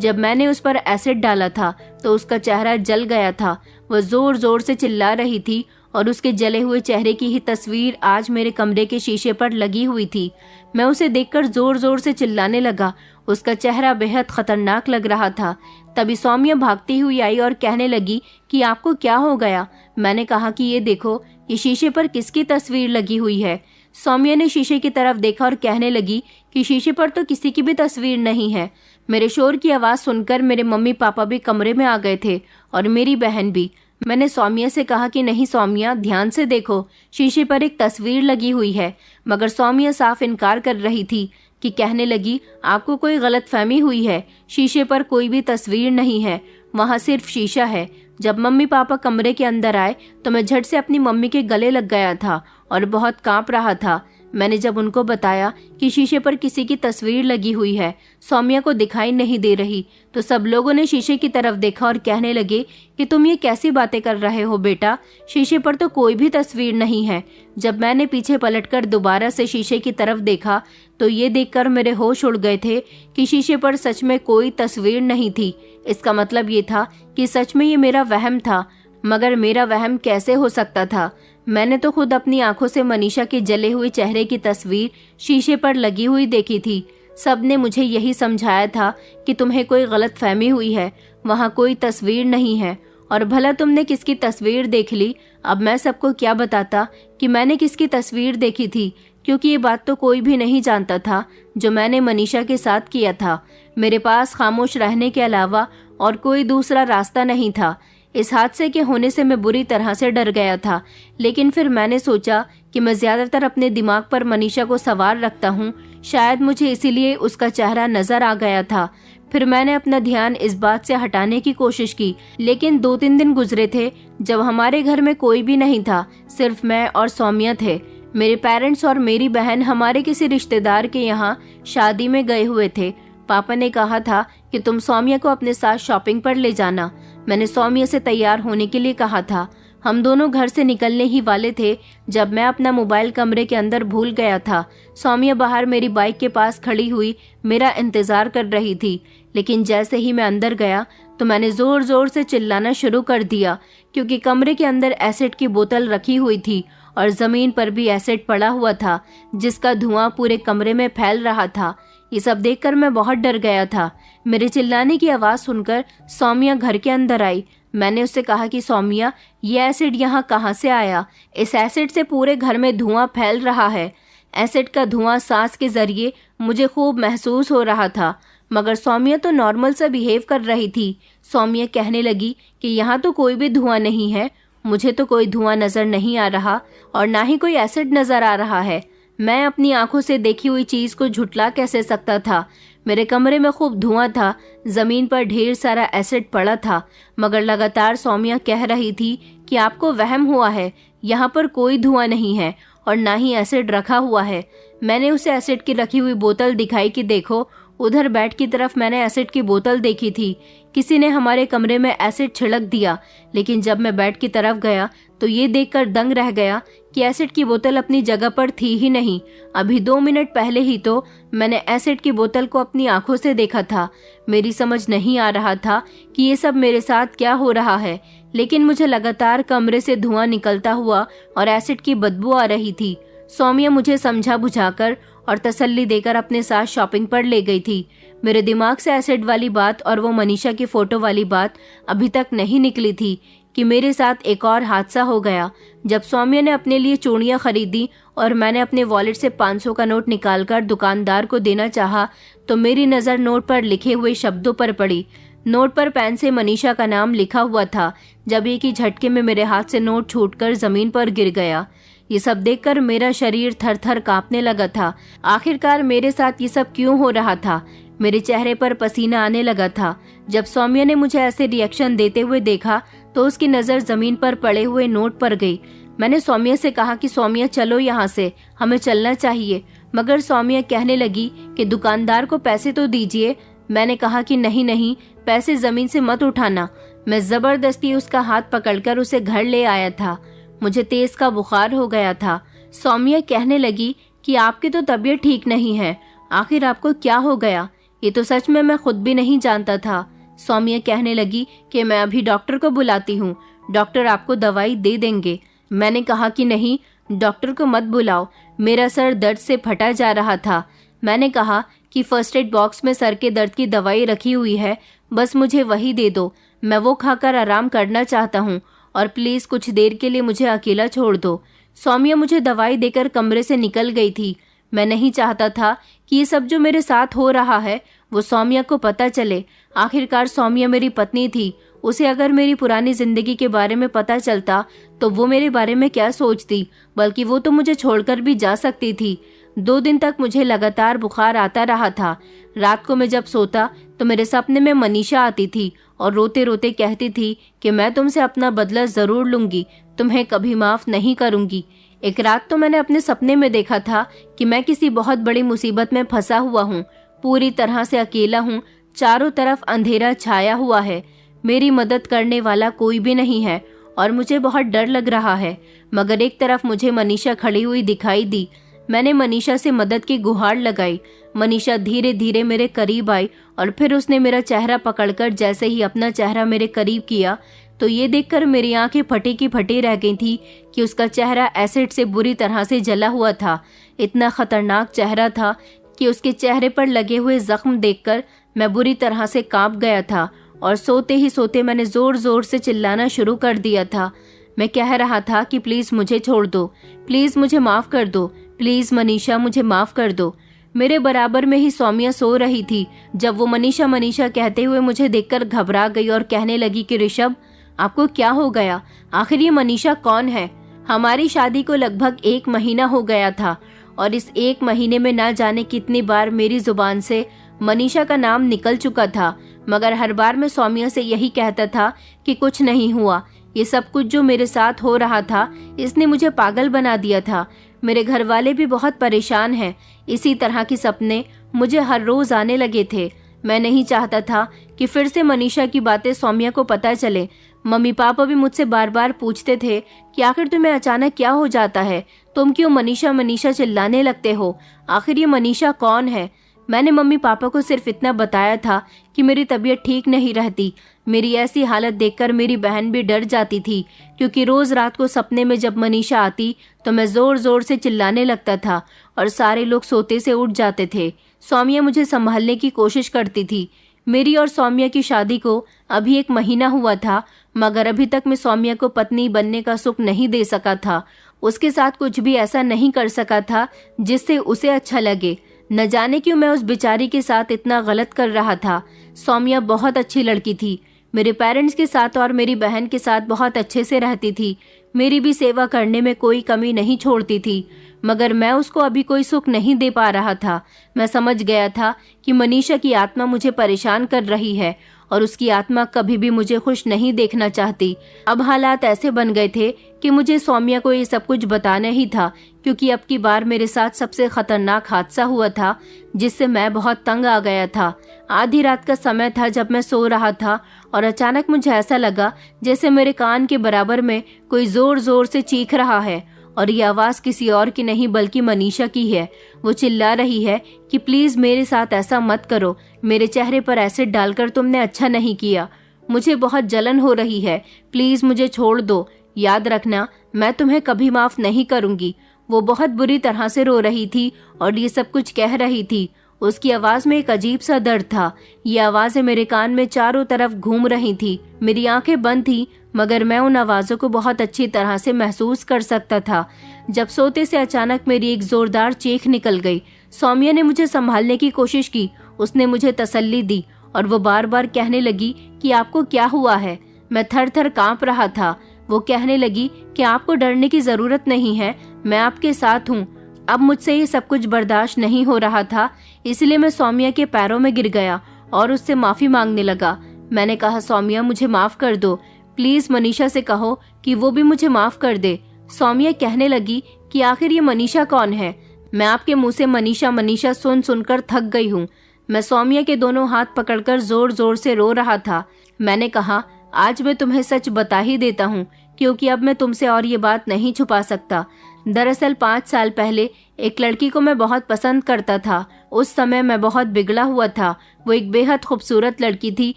जब मैंने उस पर एसिड डाला था तो उसका चेहरा जल गया था। वह जोर जोर से चिल्ला रही थी और उसके जले हुए चेहरे की ही तस्वीर आज मेरे कमरे के शीशे पर लगी हुई थी। मैं उसे देखकर जोर जोर से चिल्लाने लगा। उसका चेहरा बेहद खतरनाक लग रहा था। तभी सौम्या भागती हुई आई और कहने लगी कि आपको क्या हो गया। मैंने कहा कि ये देखो, ये शीशे पर किसकी तस्वीर लगी हुई है। सौम्या ने शीशे की तरफ देखा और कहने लगी कि शीशे पर तो किसी की भी तस्वीर नहीं है। मेरे शोर की आवाज सुनकर मेरे मम्मी पापा भी कमरे में आ गए थे और मेरी बहन भी। मैंने सौम्या से कहा कि नहीं सौम्या, ध्यान से देखो, शीशे पर एक तस्वीर लगी हुई है। मगर सौम्या साफ इनकार कर रही थी कि कहने लगी आपको कोई गलतफहमी हुई है, शीशे पर कोई भी तस्वीर नहीं है, वहाँ सिर्फ शीशा है। जब मम्मी पापा कमरे के अंदर आए तो मैं झट से अपनी मम्मी के गले लग गया था और बहुत कांप रहा था। मैंने जब उनको बताया कि शीशे पर किसी की तस्वीर लगी हुई है, सौम्या को दिखाई नहीं दे रही, तो सब लोगों ने शीशे की तरफ देखा और कहने लगे कि तुम ये कैसी बातें कर रहे हो बेटा, शीशे पर तो कोई भी तस्वीर नहीं है। जब मैंने पीछे पलटकर दोबारा से शीशे की तरफ देखा तो ये देखकर मेरे होश उड़ गए थे कि शीशे पर सच में कोई तस्वीर नहीं थी। इसका मतलब ये था कि सच में ये मेरा वहम था। मगर मेरा वहम कैसे हो सकता था? मैंने तो खुद अपनी आंखों से मनीषा के जले हुए चेहरे की तस्वीर शीशे पर लगी हुई देखी थी। सबने मुझे यही समझाया था कि तुम्हें कोई गलतफहमी हुई है, वहाँ कोई तस्वीर नहीं है। और भला तुमने किसकी तस्वीर देख ली? अब मैं सबको क्या बताता कि मैंने किसकी तस्वीर देखी थी, क्योंकि ये बात तो कोई भी नहीं जानता था जो मैंने मनीषा के साथ किया था। मेरे पास खामोश रहने के अलावा और कोई दूसरा रास्ता नहीं था। इस हादसे के होने से मैं बुरी तरह से डर गया था, लेकिन फिर मैंने सोचा कि मैं ज्यादातर अपने दिमाग पर मनीषा को सवार रखता हूँ, शायद मुझे इसीलिए उसका चेहरा नजर आ गया था। फिर मैंने अपना ध्यान इस बात से हटाने की कोशिश की, लेकिन 2-3 दिन गुजरे थे जब हमारे घर में कोई भी नहीं था, सिर्फ मैं और सौम्या थे। मेरे पेरेंट्स और मेरी बहन हमारे किसी रिश्तेदार के यहाँ शादी में गए हुए थे। पापा ने कहा था कि तुम सौम्या को अपने साथ शॉपिंग पर ले जाना। मैंने सौम्या से तैयार होने के लिए कहा था। हम दोनों घर से निकलने ही वाले थे जब मैं अपना मोबाइल कमरे के अंदर भूल गया था। सौम्या बाहर मेरी बाइक के पास खड़ी हुई मेरा इंतजार कर रही थी, लेकिन जैसे ही मैं अंदर गया तो मैंने जोर जोर से चिल्लाना शुरू कर दिया, क्योंकि कमरे के अंदर एसिड की बोतल रखी हुई थी और जमीन पर भी एसिड पड़ा हुआ था, जिसका धुआं पूरे कमरे में फैल रहा था। ये सब देखकर मैं बहुत डर गया था। मेरे चिल्लाने की आवाज सुनकर सौम्या घर के अंदर आई। मैंने उससे कहा कि सौम्या, ये एसिड यहाँ कहाँ से आया? इस एसिड से पूरे घर में धुआं फैल रहा है। एसिड का धुआं सांस के जरिए मुझे खूब महसूस हो रहा था, मगर सौम्या तो नॉर्मल सा बिहेव कर रही थी। सौम्या कहने लगी कि यहाँ तो कोई भी धुआं नहीं है, मुझे तो कोई धुआं नजर नहीं आ रहा और ना ही कोई एसिड नजर आ रहा है। मैं अपनी आंखों से देखी हुई चीज को झुटला कैसे सकता था? मेरे कमरे में खूब धुआं था, जमीन पर ढेर सारा एसिड पड़ा था, मगर लगातार सौम्या कह रही थी कि आपको वहम हुआ है, यहाँ पर कोई धुआं नहीं है और ना ही एसिड रखा हुआ है। मैंने उसे एसिड की रखी हुई बोतल दिखाई कि देखो, उधर बेड की तरफ मैंने एसिड की बोतल देखी थी। किसी ने हमारे कमरे में एसिड छिड़क दिया, लेकिन जब मैं बेड की तरफ गया तो ये देखकर दंग रह गया कि एसिड की बोतल अपनी जगह पर थी ही नहीं। अभी 2 मिनट पहले ही तो मैंने एसिड की बोतल को अपनी आंखों से देखा था। मेरी समझ नहीं आ रहा था कि ये सब मेरे साथ क्या हो रहा है, लेकिन मुझे लगातार कमरे से धुआं निकलता हुआ और एसिड की बदबू आ रही थी। सौम्या मुझे समझा बुझाकर और तसल्ली देकर अपने साथ शॉपिंग पर ले गई थी। मेरे दिमाग से एसिड वाली बात और वो मनीषा की फोटो वाली बात अभी तक नहीं निकली थी कि मेरे साथ एक और हादसा हो गया। जब सौम्या ने अपने लिए चूड़ियां खरीदी और मैंने अपने वॉलेट से 500 का नोट निकालकर दुकानदार को देना चाहा तो मेरी नज़र नोट पर लिखे हुए शब्दों पर पड़ी। नोट पर पेन से मनीषा का नाम लिखा हुआ था। जब एक ही झटके में मेरे हाथ से नोट छूटकर जमीन पर गिर गया। ये सब देखकर मेरा शरीर थर थर कांपने लगा था। आखिरकार मेरे साथ ये सब क्यों हो रहा था? मेरे चेहरे पर पसीना आने लगा था। जब सौम्या ने मुझे ऐसे रिएक्शन देते हुए देखा तो उसकी नज़र जमीन पर पड़े हुए नोट पर गई। मैंने सौम्या से कहा कि सौम्या चलो यहाँ से, हमें चलना चाहिए। मगर सौम्या कहने लगी कि दुकानदार को पैसे तो दीजिए। मैंने कहा कि नहीं नहीं, पैसे जमीन से मत उठाना। मैं जबरदस्ती उसका हाथ पकड़कर उसे घर ले आया था। मुझे तेज का बुखार हो गया था। सौम्या कहने लगी कि आपकी तो तबीयत ठीक नहीं है, आखिर आपको क्या हो गया? ये तो सच में मैं खुद भी नहीं जानता था। सौम्या कहने लगी कि मैं अभी डॉक्टर को बुलाती हूँ, डॉक्टर आपको दवाई दे देंगे। मैंने कहा कि नहीं, डॉक्टर को मत बुलाओ, मेरा सर दर्द से फटा जा रहा था। मैंने कहा कि फर्स्ट एड बॉक्स में सर के दर्द की दवाई रखी हुई है, बस मुझे वही दे दो। मैं वो खाकर आराम करना चाहता हूँ और प्लीज़ कुछ देर के लिए मुझे अकेला छोड़ दो। सौम्या मुझे दवाई देकर कमरे से निकल गई थी। मैं नहीं चाहता था कि ये सब जो मेरे साथ हो रहा है वो सौम्या को पता चले। आखिरकार सौम्या मेरी पत्नी थी। उसे अगर मेरी पुरानी जिंदगी के बारे में पता चलता तो वो मेरे बारे में क्या सोचती, बल्कि वो तो मुझे छोड़कर भी जा सकती थी। 2 दिन तक मुझे लगातार बुखार आता रहा था। रात को मैं जब सोता तो मेरे सपने में मनीषा आती थी और रोते रोते कहती थी कि मैं तुमसे अपना बदला जरूर लूंगी, तुम्हें कभी माफ नहीं करूंगी। एक रात तो मैंने अपने सपने में देखा था कि मैं किसी बहुत बड़ी मुसीबत में फंसा हुआ हूँ, पूरी तरह से अकेला हूँ, चारों तरफ अंधेरा छाया हुआ है, मेरी मदद करने वाला कोई भी नहीं है और मुझे बहुत डर लग रहा है। मगर एक तरफ मुझे मनीषा खड़ी हुई दिखाई दी। मैंने मनीषा से मदद की गुहार लगाई। मनीषा धीरे धीरे मेरे करीब आई और फिर उसने मेरा चेहरा पकड़कर जैसे ही अपना चेहरा मेरे करीब किया तो ये देखकर मेरी आंखें फटी की फटी रह गई थी कि उसका चेहरा एसिड से बुरी तरह से जला हुआ था। इतना खतरनाक चेहरा था कि उसके चेहरे पर लगे हुए जख्म देखकर मैं बुरी तरह से कांप गया था और सोते ही सोते मैंने जोर जोर से चिल्लाना शुरू कर दिया था। मैं कह रहा था कि प्लीज मुझे छोड़ दो, प्लीज मुझे माफ कर दो, प्लीज मनीषा मुझे माफ कर दो। मेरे बराबर में ही सौम्या सो रही थी। जब वो मनीषा मनीषा कहते हुए मुझे देखकर घबरा गई और कहने लगी कि ऋषभ आपको क्या हो गया, आखिर ये मनीषा कौन है? हमारी शादी को लगभग 1 महीना हो गया था और इस 1 महीने में ना जाने कितनी बार मेरी जुबान से मनीषा का नाम निकल चुका था, मगर हर बार मैं सौम्या से यही कहता था कि कुछ नहीं हुआ। ये सब कुछ जो मेरे साथ हो रहा था इसने मुझे पागल बना दिया था। मेरे घर वाले भी बहुत परेशान हैं। इसी तरह के सपने मुझे हर रोज आने लगे थे। मैं नहीं चाहता था कि फिर से मनीषा की बातें सौम्या को पता चले। मम्मी पापा भी मुझसे बार बार पूछते थे कि आखिर तुम्हें अचानक क्या हो जाता है, तुम क्यों मनीषा मनीषा चिल्लाने लगते हो, आखिर ये मनीषा कौन है? मैंने मम्मी पापा को सिर्फ इतना बताया था कि मेरी तबीयत ठीक नहीं रहती। मेरी ऐसी हालत देखकर मेरी बहन भी डर जाती थी, क्योंकि रोज रात को सपने में जब मनीषा आती तो मैं जोर जोर से चिल्लाने लगता था और सारे लोग सोते से उठ जाते थे। सौम्या मुझे संभालने की कोशिश करती थी। मेरी और सौम्या की शादी को अभी 1 महीना हुआ था, मगर अभी तक मैं सौम्या को पत्नी बनने का सुख नहीं दे सका था। उसके साथ कुछ भी ऐसा नहीं कर सका था जिससे उसे अच्छा लगे। न जाने क्यों मैं उस बेचारी के साथ इतना गलत कर रहा था। सौम्या बहुत अच्छी लड़की थी, मेरे पेरेंट्स के साथ और मेरी बहन के साथ बहुत अच्छे से रहती थी, मेरी भी सेवा करने में कोई कमी नहीं छोड़ती थी, मगर मैं उसको अभी कोई सुख नहीं दे पा रहा था। मैं समझ गया था कि मनीषा की आत्मा मुझे परेशान कर रही है और उसकी आत्मा कभी भी मुझे खुश नहीं देखना चाहती। अब हालात ऐसे बन गए थे कि मुझे सौम्या को ये सब कुछ बताना ही था, क्योंकि अब की बार मेरे साथ सबसे खतरनाक हादसा हुआ था जिससे मैं बहुत तंग आ गया था। आधी रात का समय था जब मैं सो रहा था और अचानक मुझे ऐसा लगा जैसे मेरे कान के बराबर में कोई जोर जोर से चीख रहा है, और ये आवाज किसी और की नहीं बल्कि मनीषा की है। वो चिल्ला रही है कि प्लीज मेरे साथ ऐसा मत करो, मेरे चेहरे पर एसिड डालकर तुमने अच्छा नहीं किया, मुझे बहुत जलन हो रही है, प्लीज मुझे छोड़ दो, याद रखना मैं तुम्हें कभी माफ नहीं करूंगी। वो बहुत बुरी तरह से रो रही थी और ये सब कुछ कह रही थी। उसकी आवाज में एक अजीब सा दर्द था। ये आवाजें मेरे कान में चारों तरफ घूम रही थी। मेरी आंखें बंद थी मगर मैं उन आवाजों को बहुत अच्छी तरह से महसूस कर सकता था। जब सोते से अचानक मेरी एक जोरदार चीख निकल गई। सौम्या ने मुझे संभालने की कोशिश की। उसने मुझे तसल्ली दी और वो बार बार कहने लगी कि आपको क्या हुआ है। मैं थर थर कांप रहा था। वो कहने लगी कि आपको डरने की जरूरत नहीं है, मैं आपके साथ हूँ। अब मुझसे ये सब कुछ बर्दाश्त नहीं हो रहा था, इसलिए मैं सौम्या के पैरों में गिर गया और उससे माफी मांगने लगा। मैंने कहा, सौम्या मुझे माफ कर दो, प्लीज मनीषा से कहो कि वो भी मुझे माफ कर दे। सौम्या कहने लगी कि आखिर ये मनीषा कौन है? मैं आपके मुंह से मनीषा मनीषा सुन सुनकर थक गई हूँ। मैं सौम्या के दोनों हाथ पकड़कर जोर जोर से रो रहा था। मैंने कहा, आज मैं तुम्हें सच बता ही देता हूँ, क्योंकि अब मैं तुमसे और ये बात नहीं छुपा सकता। दरअसल 5 साल पहले एक लड़की को मैं बहुत पसंद करता था। उस समय मैं बहुत बिगड़ा हुआ था। वो एक बेहद खूबसूरत लड़की थी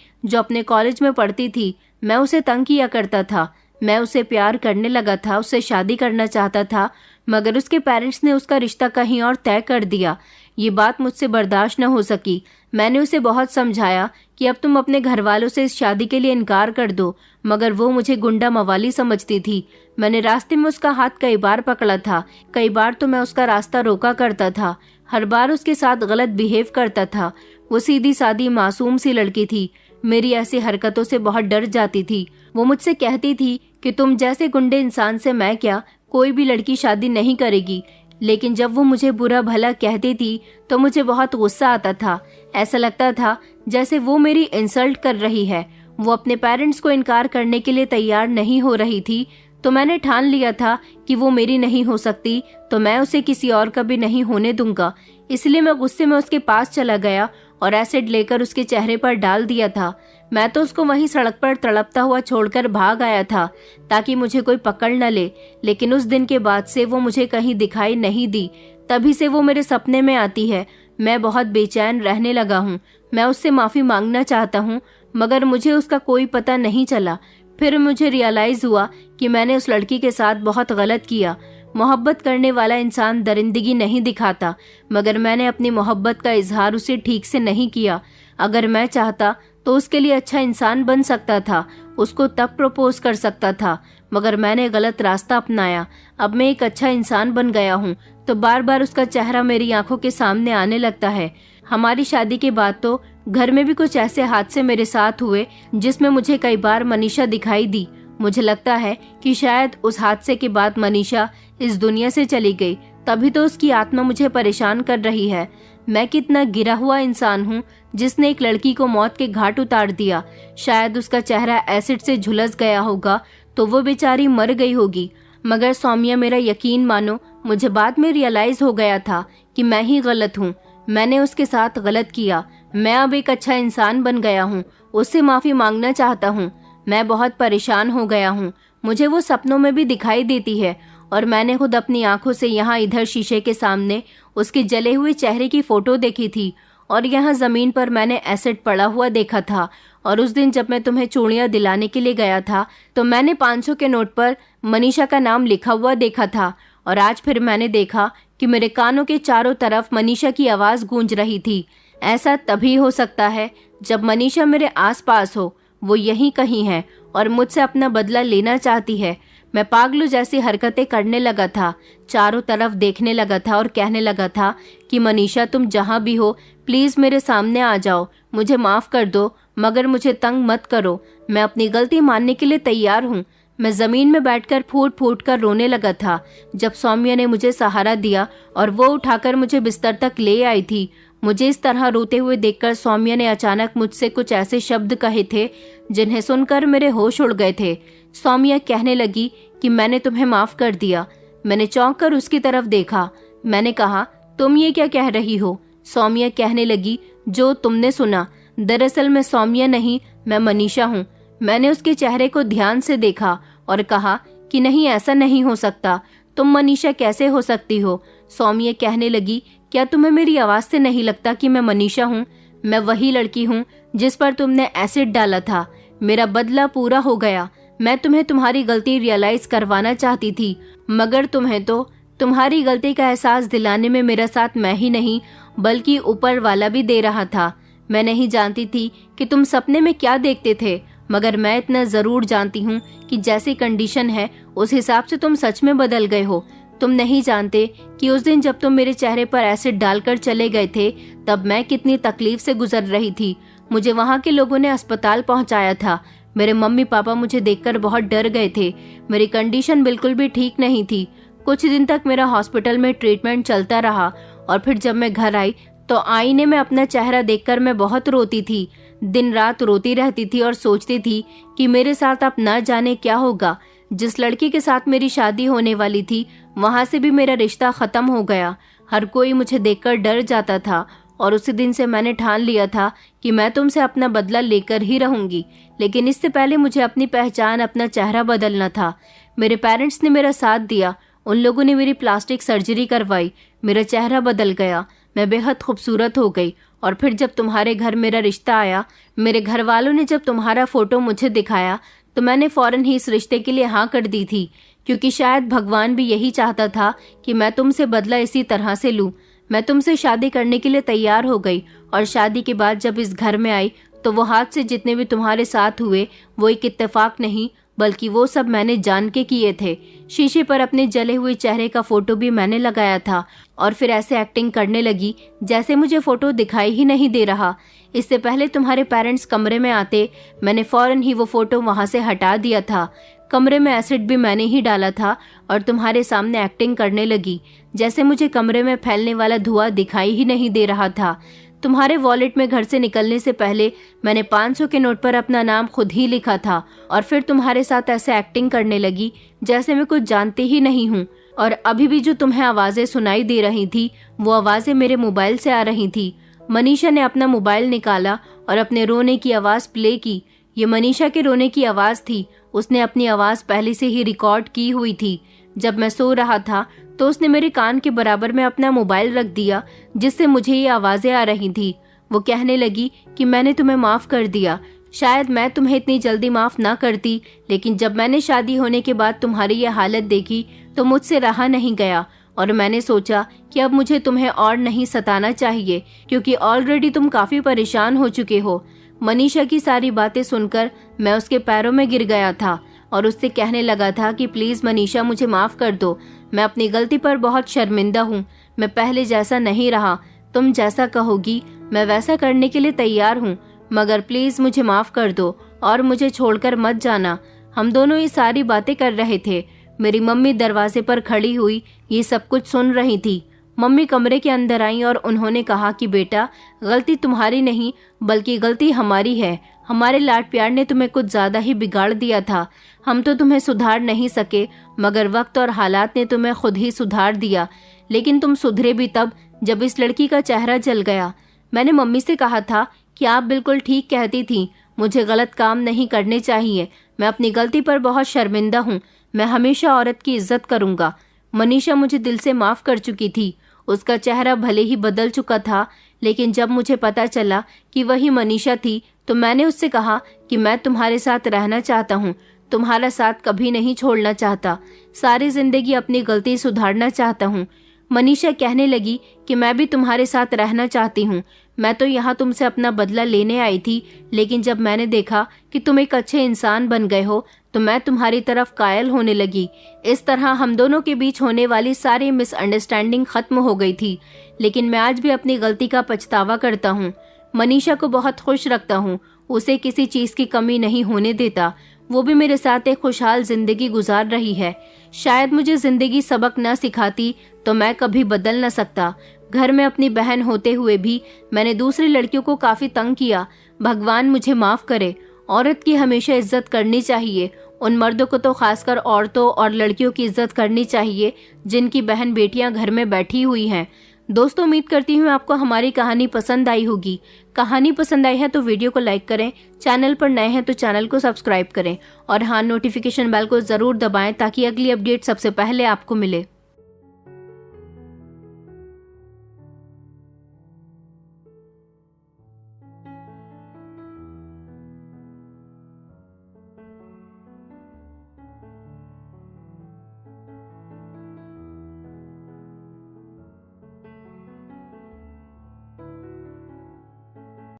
जो अपने कॉलेज में पढ़ती थी। मैं उसे तंग किया करता था। मैं उसे प्यार करने लगा था, उससे शादी करना चाहता था, मगर उसके पेरेंट्स ने उसका रिश्ता कहीं और तय कर दिया। ये बात मुझसे बर्दाश्त न हो सकी। मैंने उसे बहुत समझाया कि अब तुम अपने घर वालों से इस शादी के लिए इनकार कर दो, मगर वो मुझे गुंडा मवाली समझती थी। मैंने रास्ते में उसका हाथ कई बार पकड़ा था, कई बार तो मैं उसका रास्ता रोका करता था। हर बार उसके साथ गलत बिहेव करता था। वो सीधी सादी मासूम सी लड़की थी। मेरी ऐसी हरकतों से बहुत डर जाती थी। वो मुझसे कहती थी कि तुम जैसे गुंडे इंसान से मैं क्या, कोई भी लड़की शादी नहीं करेगी। लेकिन जब वो मुझे बुरा भला कहती थी तो मुझे बहुत गुस्सा आता था। ऐसा लगता था जैसे वो मेरी इंसल्ट कर रही है। वो अपने पेरेंट्स को इनकार करने के लिए तैयार नहीं हो रही थी, तो मैंने ठान लिया था कि वो मेरी नहीं हो सकती तो मैं उसे किसी और का भी नहीं होने दूंगा। इसलिए मैं गुस्से में उसके पास चला गया और एसिड लेकर उसके चेहरे पर डाल दिया था। मैं तो उसको वहीं सड़क पर तड़पता हुआ छोड़कर भाग आया था ताकि मुझे कोई पकड़ न ले। लेकिन उस दिन के बाद से वो मुझे कहीं दिखाई नहीं दी। तभी से वो मेरे सपने में आती है। मैं बहुत बेचैन रहने लगा हूँ। मैं उससे माफी मांगना चाहता हूँ, मगर मुझे उसका कोई पता नहीं चला। फिर मुझे रियलाइज हुआ कि मैंने उस लड़की के साथ बहुत गलत किया। मोहब्बत करने वाला इंसान दरिंदगी नहीं दिखाता, मगर मैंने अपनी मोहब्बत का इजहार उसे ठीक से नहीं किया। अगर मैं चाहता तो उसके लिए अच्छा इंसान बन सकता था, उसको तब प्रपोज कर सकता था, मगर मैंने गलत रास्ता अपनाया। अब मैं एक अच्छा इंसान बन गया हूँ तो बार बार उसका चेहरा मेरी आंखों के सामने आने लगता है। हमारी शादी के बाद तो घर में भी कुछ ऐसे हादसे मेरे साथ हुए जिसमें मुझे कई बार मनीषा दिखाई दी। मुझे लगता है कि शायद उस हादसे के बाद मनीषा इस दुनिया से चली गई, तभी तो उसकी आत्मा मुझे परेशान कर रही है। मैं कितना गिरा हुआ इंसान हूँ जिसने एक लड़की को मौत के घाट उतार दिया। शायद उसका चेहरा एसिड से झुलस गया होगा तो वो बेचारी मर गई होगी। मगर सौम्या, मेरा यकीन मानो, मुझे बाद में रियलाइज हो गया था कि मैं ही गलत हूँ। मैंने उसके साथ गलत किया। मैं अब एक अच्छा इंसान बन गया हूँ। उससे माफी मांगना चाहता हूँ। मैं बहुत परेशान हो गया हूँ। मुझे वो सपनों में भी दिखाई देती है और मैंने खुद अपनी आंखों से यहाँ इधर शीशे के सामने उसके जले हुए चेहरे की फोटो देखी थी, और यहाँ जमीन पर मैंने एसिड पड़ा हुआ देखा था। और उस दिन जब मैं तुम्हें चूड़ियाँ दिलाने के लिए गया था तो मैंने 500 के नोट पर मनीषा का नाम लिखा हुआ देखा था। और आज फिर मैंने देखा कि मेरे कानों के चारों तरफ मनीषा की आवाज गूंज रही थी। ऐसा तभी हो सकता है जब मनीषा मेरे आसपास हो। वो यहीं कहीं है और मुझसे अपना बदला लेना चाहती है। मैं पागलों जैसी हरकतें करने लगा था, चारों तरफ देखने लगा था और कहने लगा था कि मनीषा, तुम जहाँ भी हो प्लीज मेरे सामने आ जाओ, मुझे माफ कर दो, मगर मुझे तंग मत करो। मैं अपनी गलती मानने के लिए तैयार हूँ। मैं जमीन में बैठकर फूट फूट कर रोने लगा था। जब सौम्या ने मुझे सहारा दिया और वो उठाकर मुझे बिस्तर तक ले आई थी, मुझे इस तरह रोते हुए देखकर सौम्या ने अचानक मुझसे कुछ ऐसे शब्द कहे थे जिन्हें सुनकर मेरे होश उड़ गए थे। सौम्या कहने लगी कि मैंने तुम्हें माफ कर दिया। मैंने चौंक कर उसकी तरफ देखा। मैंने कहा, तुम ये क्या कह रही हो? सौम्या कहने लगी, जो तुमने सुना। दरअसल मैं सौम्या नहीं, मैं मनीषा हूँ। मैंने उसके चेहरे को ध्यान से देखा और कहा कि नहीं, ऐसा नहीं हो सकता। तुम मनीषा कैसे हो सकती हो? सौम्या कहने लगी, क्या तुम्हें मेरी आवाज से नहीं लगता कि मैं मनीषा हूँ? मैं वही लड़की हूँ जिस पर तुमने एसिड डाला था। मेरा बदला पूरा हो गया। मैं तुम्हें तुम्हारी गलती रियलाइज करवाना चाहती थी, मगर तुम्हें तो तुम्हारी गलती का एहसास दिलाने में मेरा साथ मैं ही नहीं बल्कि ऊपर वाला भी दे रहा था। मैं नहीं जानती थी कि तुम सपने में क्या देखते थे, मगर मैं इतना जरूर जानती हूँ कि जैसी कंडीशन है उस हिसाब से तुम सच में बदल गए हो। तुम नहीं जानते कि उस दिन जब तुम मेरे चेहरे पर एसिड डालकर चले गए थे तब मैं कितनी तकलीफ से गुजर रही थी। मुझे वहाँ के लोगों ने अस्पताल पहुँचाया था। मेरे मम्मी पापा मुझे देखकर बहुत डर गए थे। मेरी कंडीशन बिल्कुल भी ठीक नहीं थी। कुछ दिन तक मेरा हॉस्पिटल में ट्रीटमेंट चलता रहा और फिर जब मैं घर आई तो आईने में अपना चेहरा देखकर मैं बहुत रोती थी। दिन रात रोती रहती थी और सोचती थी कि मेरे साथ अब न जाने क्या होगा। जिस लड़की के साथ मेरी शादी होने वाली थी वहां से भी मेरा रिश्ता खत्म हो गया। हर कोई मुझे देखकर डर जाता था और उसी दिन से मैंने ठान लिया था कि मैं तुमसे अपना बदला लेकर ही रहूंगी। लेकिन इससे पहले मुझे अपनी पहचान, अपना चेहरा बदलना था। मेरे पेरेंट्स ने मेरा साथ दिया। उन लोगों ने मेरी प्लास्टिक सर्जरी करवाई। मेरा चेहरा बदल गया। मैं बेहद खूबसूरत हो गई। और फिर जब तुम्हारे घर मेरा रिश्ता आया, मेरे घर वालों ने जब तुम्हारा फोटो मुझे दिखाया तो मैंने फौरन ही इस रिश्ते के लिए हाँ कर दी थी, क्योंकि शायद भगवान भी यही चाहता था कि मैं तुमसे बदला इसी तरह से लूं। मैं तुमसे शादी करने के लिए तैयार हो गई और शादी के बाद जब इस घर में आई तो वो हादसे जितने भी तुम्हारे साथ हुए वो एक इत्तेफाक नहीं बल्कि वो सब मैंने जान के किए थे। शीशे पर अपने जले हुए चेहरे का फोटो भी मैंने लगाया था और फिर ऐसे एक्टिंग करने लगी जैसे मुझे फोटो दिखाई ही नहीं दे रहा। इससे पहले तुम्हारे पेरेंट्स कमरे में आते मैंने फौरन ही वो फोटो वहां से हटा दिया था। कमरे में एसिड भी मैंने ही डाला था और तुम्हारे सामने एक्टिंग करने लगी जैसे मुझे कमरे में फैलने वाला धुआं दिखाई ही नहीं दे रहा था। तुम्हारे वॉलेट में घर से निकलने से पहले मैंने 500 के नोट पर अपना नाम खुद ही लिखा था और फिर तुम्हारे साथ ऐसे एक्टिंग करने लगी जैसे मैं कुछ जानती ही नहीं हूँ। और अभी भी जो तुम्हें आवाजें सुनाई दे रही थी वो आवाजें मेरे मोबाइल से आ रही थी। मनीषा ने अपना मोबाइल निकाला और अपने रोने की आवाज प्ले की। ये मनीषा के रोने की आवाज थी। उसने अपनी आवाज पहले से ही रिकॉर्ड की हुई थी। जब मैं सो रहा था तो उसने मेरे कान के बराबर में अपना मोबाइल रख दिया जिससे मुझे ये आवाजें आ रही थी। वो कहने लगी कि मैंने तुम्हें माफ कर दिया। शायद मैं तुम्हें इतनी जल्दी माफ ना करती, लेकिन जब मैंने शादी होने के बाद तुम्हारी ये हालत देखी तो मुझसे रहा नहीं गया और मैंने सोचा कि अब मुझे तुम्हें और नहीं सताना चाहिए, क्योंकि ऑलरेडी तुम काफी परेशान हो चुके हो। मनीषा की सारी बातें सुनकर मैं उसके पैरों में गिर गया था और उससे कहने लगा था कि प्लीज मनीषा, मुझे माफ कर दो। मैं अपनी गलती पर बहुत शर्मिंदा हूँ। मैं पहले जैसा नहीं रहा। तुम जैसा कहोगी मैं वैसा करने के लिए तैयार हूँ, मगर प्लीज मुझे माफ कर दो और मुझे छोड़कर मत जाना। हम दोनों ये सारी बातें कर रहे थे। मेरी मम्मी दरवाजे पर खड़ी हुई ये सब कुछ सुन रही थी। मम्मी कमरे के अंदर आई और उन्होंने कहा कि बेटा, गलती तुम्हारी नहीं बल्कि गलती हमारी है। हमारे लाड प्यार ने तुम्हें कुछ ज्यादा ही बिगाड़ दिया था। हम तो तुम्हें सुधार नहीं सके, मगर वक्त और हालात ने तुम्हें खुद ही सुधार दिया। लेकिन तुम सुधरे भी तब जब इस लड़की का चेहरा जल गया। मैंने मम्मी से कहा था कि आप बिल्कुल ठीक कहती थी, मुझे गलत काम नहीं करने चाहिए। मैं अपनी गलती पर बहुत शर्मिंदा हूँ। मैं हमेशा औरत की इज्जत करूंगा। मनीषा मुझे दिल से माफ कर चुकी थी। उसका चेहरा भले ही बदल चुका था, लेकिन जब मुझे पता चला कि वही मनीषा थी तो मैंने उससे कहा कि मैं तुम्हारे साथ रहना चाहता हूँ, तुम्हारा साथ कभी नहीं छोड़ना चाहता, सारी जिंदगी अपनी गलती सुधारना चाहता हूँ। मनीषा कहने लगी कि मैं भी तुम्हारे साथ रहना चाहती हूँ। मैं तो यहाँ तुमसे अपना बदला लेने आई थी, लेकिन जब मैंने देखा कि तुम एक अच्छे इंसान बन गए हो तो मैं तुम्हारी तरफ कायल होने लगी। इस तरह हम दोनों के बीच होने वाली सारी मिसअंडरस्टैंडिंग खत्म हो गई थी। लेकिन मैं आज भी अपनी गलती का पछतावा करता हूँ। मनीषा को बहुत खुश रखता हूँ, उसे किसी चीज की कमी नहीं होने देता। वो भी मेरे साथ एक खुशहाल जिंदगी गुजार रही है। शायद मुझे जिंदगी सबक न सिखाती तो मैं कभी बदल न सकता, घर में अपनी बहन होते हुए भी मैंने दूसरी लड़कियों को काफी तंग किया। भगवान मुझे माफ करे। औरत की हमेशा इज्जत करनी चाहिए। उन मर्दों को तो खासकर औरतों और लड़कियों की इज्जत करनी चाहिए जिनकी बहन बेटियां घर में बैठी हुई हैं। दोस्तों, उम्मीद करती हूँ आपको हमारी कहानी पसंद आई होगी। कहानी पसंद आई है तो वीडियो को लाइक करें, चैनल पर नए हैं तो चैनल को सब्सक्राइब करें और हाँ, नोटिफिकेशन बेल को जरूर दबाएं ताकि अगली अपडेट सबसे पहले आपको मिले।